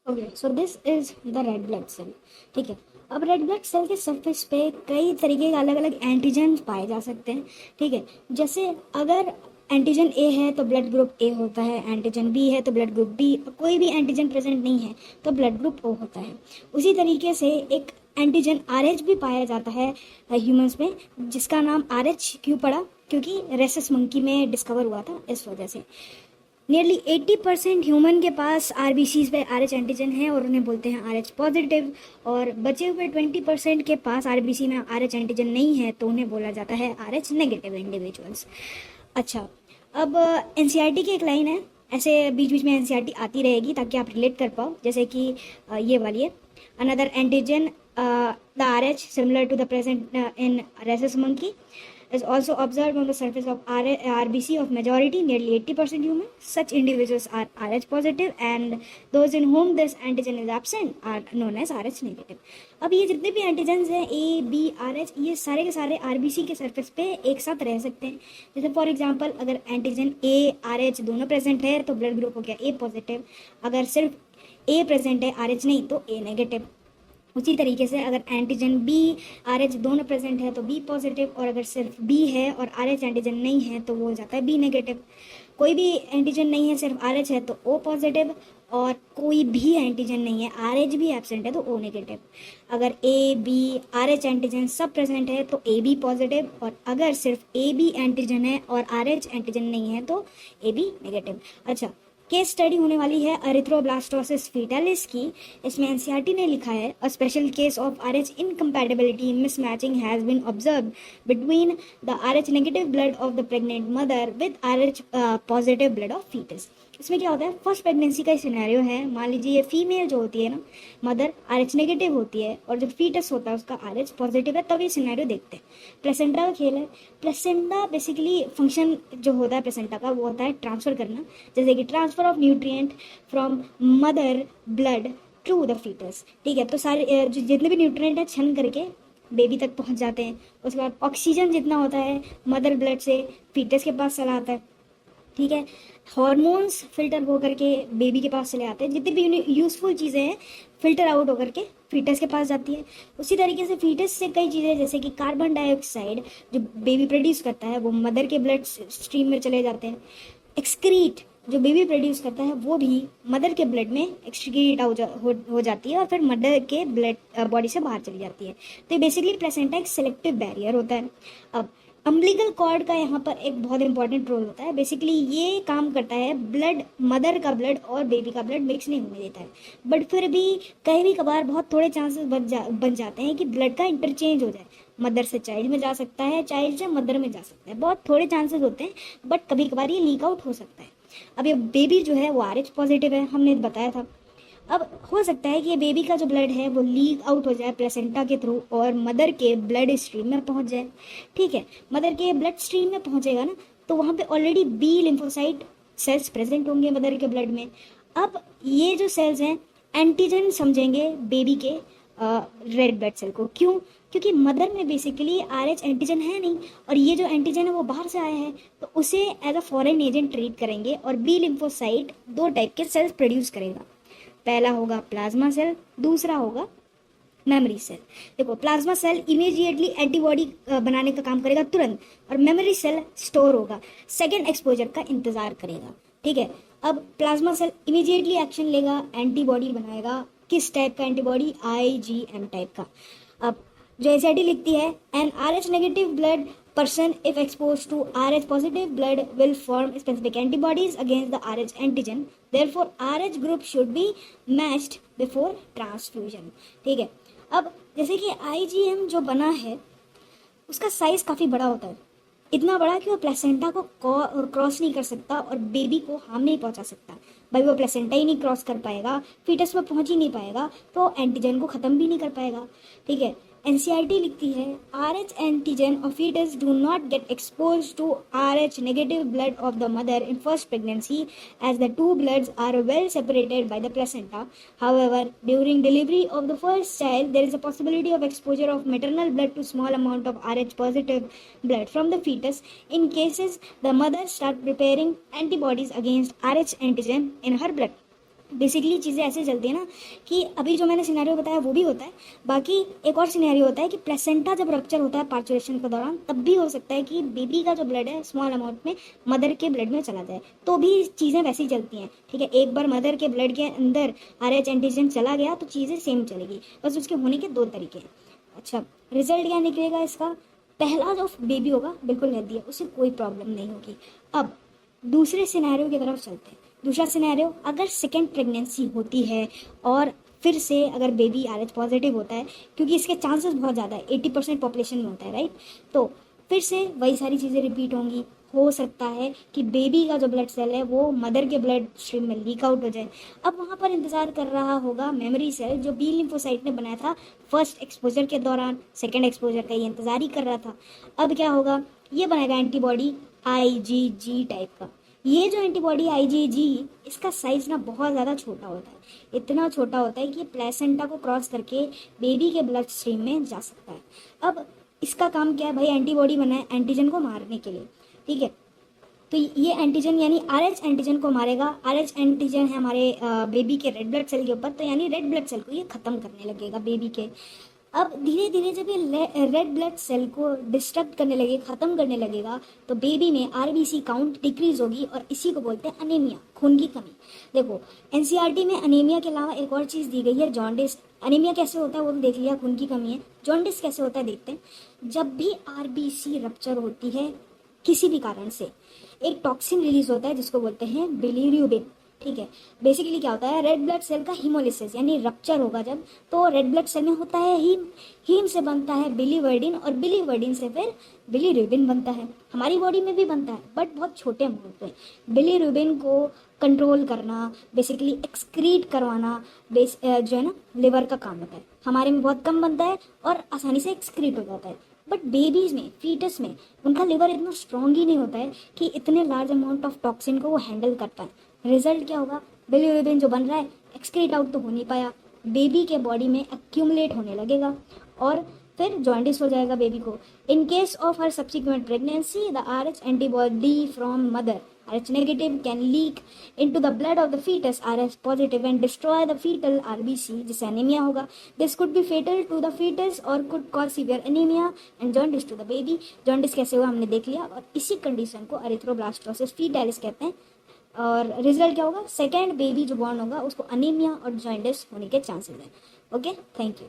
Okay, so this is the red blood cell. ठीक है, अब रेड ब्लड सेल के सरफेस पे कई तरीके के अलग अलग एंटीजन पाए जा सकते हैं। ठीक है, जैसे अगर एंटीजन ए है तो ब्लड ग्रुप ए होता है, एंटीजन बी है तो ब्लड ग्रुप बी, कोई भी एंटीजन प्रेजेंट नहीं है तो ब्लड ग्रुप ओ होता है। उसी तरीके से एक एंटीजन आर एच भी पाया जाता है ह्यूमंस में, जिसका नाम आर एच क्यों पड़ा, क्योंकि रेसस मंकी में डिस्कवर हुआ था इस वजह से। नियरली 80% ह्यूमन के पास आरबीसीज पे आर एच एंटीजन है और उन्हें बोलते हैं आर एच पॉजिटिव, और बचे हुए 20% के पास आरबीसी में आर एच एंटीजन नहीं है तो उन्हें बोला जाता है आर एच नेगेटिव इंडिविजुअल्स। अच्छा, अब एनसीईआरटी की एक लाइन है, ऐसे बीच बीच में एनसीईआरटी आती रहेगी ताकि आप रिलेट कर पाओ, जैसे कि ये वाली है, another antigen the R H similar to the present in rhesus monkey is also observed on the surface of RBC of majority, nearly 80% human. Such individuals are Rh positive and those in whom this antigen is absent are known as Rh negative. अब ये जितने भी antigens हैं ए B R H, ये सारे के सारे RBC के सरफेस पे एक साथ रह सकते हैं। जैसे फॉर एग्जांपल अगर एंटीजन ए आर एच दोनों प्रेजेंट है तो ब्लड ग्रुप हो गया ए पॉजिटिव, अगर सिर्फ ए प्रेजेंट है आर एच नहीं तो ए नेगेटिव। उसी तरीके से अगर एंटीजन बी आर एच दोनों प्रेजेंट है तो बी पॉजिटिव, और अगर सिर्फ बी है और आर एच एंटीजन नहीं है तो वो हो जाता है बी नेगेटिव। कोई भी एंटीजन नहीं है सिर्फ आर एच है तो ओ पॉजिटिव, और कोई भी एंटीजन नहीं है आर एच भी एब्सेंट है तो ओ नेगेटिव। अगर A B R H antigen सब प्रेजेंट है तो ए बी पॉजिटिव, और अगर सिर्फ ए बी एंटीजन है और आर एच एंटीजन नहीं है तो ए बी नेगेटिव। अच्छा, केस स्टडी होने वाली है एरिथ्रोब्लास्टोसिस फीटालिस की। इसमें एनसीईआरटी ने लिखा है a special case of RH incompatibility mismatching has been observed between the RH negative blood of the pregnant mother with RH positive blood of fetus. इसमें क्या होता है, फर्स्ट प्रेगनेंसी का सिनेरियो है, मान लीजिए ये फीमेल जो होती है ना, मदर आरएच नेगेटिव होती है और जो फीटस होता है उसका आरएच पॉजिटिव है, तब ये सिनेरियो देखते हैं। प्लेसेंटा का खेल है। प्लेसेंटा बेसिकली फंक्शन जो होता है प्लेसेंटा का वो होता है ट्रांसफर करना, जैसे कि transfer of nutrient from mother blood to the fetus. ठीक है, तो सारे जितने भी न्यूट्रिएंट है छन करके बेबी तक पहुंच जाते हैं। उसके बाद ऑक्सीजन जितना होता है मदर ब्लड से फीटस के पास चला आता है। ठीक है, हार्मोन्स फिल्टर होकर के बेबी के पास चले आते हैं, जितनी भी यूजफुल चीज़ें हैं फिल्टर आउट होकर के फीटस के पास जाती है। उसी तरीके से फीटस से कई चीज़ें जैसे कि कार्बन डाइऑक्साइड जो बेबी प्रोड्यूस करता है वो मदर के ब्लड स्ट्रीम में चले जाते हैं। एक्सक्रीट जो बेबी प्रोड्यूस करता है वो भी मदर के ब्लड में एक्सक्रीट हो जाती है और फिर मदर के ब्लड बॉडी से बाहर चली जाती है। तो बेसिकली प्लेसेंटा एक सेलेक्टिव बैरियर होता है। अब अम्बिलिकल कॉर्ड का यहाँ पर एक बहुत इंपॉर्टेंट रोल होता है। बेसिकली ये काम करता है ब्लड, मदर का ब्लड और बेबी का ब्लड मिक्स नहीं होने देता है, बट फिर भी कहीं भी कभार बहुत थोड़े चांसेस बन जाते हैं कि ब्लड का इंटरचेंज हो जाए। मदर से चाइल्ड में जा सकता है, चाइल्ड से मदर में जा सकता है, बहुत थोड़े चांसेस होते हैं, बट कभी कभार ये लीक आउट हो सकता है। अब ये बेबी जो है वो आर एच पॉजिटिव है, हमने बताया था। अब हो सकता है कि ये बेबी का जो ब्लड है वो लीक आउट हो जाए प्लेसेंटा के थ्रू और मदर के ब्लड स्ट्रीम में पहुंच जाए। ठीक है, मदर के ब्लड स्ट्रीम में पहुंचेगा ना तो वहाँ पे already B lymphocyte cells present होंगे मदर के ब्लड में। अब ये जो सेल्स हैं एंटीजन समझेंगे बेबी के रेड ब्लड सेल को। क्यों? क्योंकि मदर में बेसिकली आर एच एंटीजन है नहीं, और ये जो एंटीजन है वो बाहर से आया है, तो उसे as a foreign agent treat करेंगे और बी लिम्फोसाइट दो टाइप के सेल्स प्रोड्यूस करेगा। पहला होगा प्लाज्मा सेल, दूसरा होगा मेमोरी सेल। देखो, प्लाज्मा सेल इमीडिएटली एंटीबॉडी बनाने का काम करेगा तुरंत, और मेमोरी सेल स्टोर होगा, सेकेंड एक्सपोजर का इंतजार करेगा। ठीक है, अब प्लाज्मा सेल इमीडिएटली एक्शन लेगा, एंटीबॉडी बनाएगा। किस टाइप का एंटीबॉडी? IgM टाइप का। अब जो एसआईटी लिखती है an RH negative blood person if exposed to RH positive blood will form specific antibodies against the RH antigen, therefore RH group should be matched before transfusion। ठीक है, अब जैसे कि IgM जो बना है उसका साइज काफ़ी बड़ा होता है, इतना बड़ा कि वो प्लेसेंटा को क्रॉस नहीं कर सकता और बेबी को हार्म नहीं पहुंचा सकता। भाई वो प्लेसेंटा ही नहीं क्रॉस कर पाएगा, फीटस में पहुंच ही नहीं पाएगा, तो एंटीजन को ख़त्म भी नहीं कर पाएगा। ठीक है, एनसीईआरटी लिखती है RH antigen of fetus do not get expose to RH negative blood of the mother in first pregnancy as the two bloods are well separated by the placenta. However during delivery of the first child there is a possibility of exposure of maternal blood to small amount of RH positive blood from the fetus. In cases, the mother start preparing antibodies against RH antigen in her blood. Basically चीज़ें ऐसे चलती है ना कि अभी जो मैंने scenario बताया वो भी होता है, बाकी एक और सिनेरियो होता है कि प्लेसेंटा जब रप्चर होता है पार्चुरेशन के दौरान, तब भी हो सकता है कि बेबी का जो ब्लड है स्मॉल अमाउंट में मदर के ब्लड में चला जाए, तो भी चीज़ें वैसी चलती हैं। ठीक है, एक बार मदर के ब्लड के अंदर RH एंटीजन चला गया तो चीज़ें सेम चलेगी, बस उसके होने के 2 तरीके हैं। अच्छा, रिजल्ट क्या निकलेगा इसका? पहला जो बेबी होगा बिल्कुल हेल्दी है, उसे कोई प्रॉब्लम नहीं होगी। अब दूसरे सिनेरियो की तरफ चलते हैं। दूसरा सिनेरियो, अगर सेकेंड प्रेगनेंसी होती है और फिर से अगर बेबी RH पॉजिटिव होता है, क्योंकि इसके चांसेस बहुत ज़्यादा है, 80% पॉपुलेशन में होता है, राइट? तो फिर से वही सारी चीज़ें रिपीट होंगी। हो सकता है कि बेबी का जो ब्लड सेल है वो मदर के ब्लड स्ट्रीम में लीक आउट हो जाए। अब वहाँ पर इंतज़ार कर रहा होगा मेमोरी सेल, जो बी लिम्फोसाइट ने बनाया था फर्स्ट एक्सपोजर के दौरान, सेकेंड एक्सपोजर का ये इंतज़ार ही कर रहा था। अब क्या होगा, ये बनाएगा एंटीबॉडी IgG टाइप का। ये जो एंटीबॉडी IgG, इसका साइज ना बहुत ज़्यादा छोटा होता है, इतना छोटा होता है कि प्लेसेंटा को क्रॉस करके बेबी के ब्लड स्ट्रीम में जा सकता है। अब इसका काम क्या है भाई? एंटीबॉडी बनाए एंटीजन को मारने के लिए, ठीक है? तो ये एंटीजन यानी RH एंटीजन को मारेगा। RH एंटीजन है हमारे बेबी के रेड ब्लड सेल के ऊपर, तो यानी रेड ब्लड सेल को ये ख़त्म करने लगेगा बेबी के। अब धीरे धीरे जब ये रेड ब्लड सेल को डिस्ट्रक्ट करने लगे, ख़त्म करने लगेगा, तो बेबी में RBC काउंट डिक्रीज होगी और इसी को बोलते हैं अनीमिया, खून की कमी। देखो, NCERT में अनीमिया के अलावा एक और चीज़ दी गई है, जॉन्डिस। अनीमिया कैसे होता है वो तो देख लिया, खून की कमी है। जॉन्डिस कैसे होता है देखते हैं। जब भी RBC रप्चर होती है किसी भी कारण से, एक टॉक्सिन रिलीज होता है जिसको बोलते हैं बिलीरुबिन। ठीक है, बेसिकली क्या होता है, रेड ब्लड सेल का हीमोलिसिस यानी रप्चर होगा जब, तो रेड ब्लड सेल में होता है हीम, हीम से बनता है बिलीवर्डिन और बिलीवर्डिन से फिर बिलीरुबिन बनता है। हमारी बॉडी में भी बनता है बट बहुत छोटे अमाउंट पे। बिलीरुबिन को कंट्रोल करना, बेसिकली एक्सक्रीट करवाना जो है ना लिवर का काम होता है। हमारे में बहुत कम बनता है और आसानी से एक्सक्रीट हो जाता है, बट बेबीज में, फीटस में उनका लिवर इतना स्ट्रॉन्ग ही नहीं होता है कि इतने लार्ज अमाउंट ऑफ टॉक्सिन को वो हैंडल कर पाए। रिजल्ट क्या होगा, बिलीरुबिन जो बन रहा है एक्सक्रीट आउट तो हो नहीं पाया, बेबी के बॉडी में एक्यूमुलेट होने लगेगा और फिर जॉन्डिस हो जाएगा बेबी को। In case of her subsequent pregnancy, the RH antibody from mother RH negative can leak into the blood of the fetus RH positive and destroy the fetal RBC, जिससे anaemia होगा। This could be fatal to the fetus or could cause severe anemia and jaundice to the baby। Jaundice कैसे हुआ हमने देख लिया, और इसी condition को एरिथ्रोब्लास्टोसिस फीटालिस कहते हैं। और रिजल्ट क्या होगा, सेकेंड बेबी जो बॉर्न होगा उसको अनीमिया और जॉन्डिस होने के चांसेस हैं। Okay, thank you.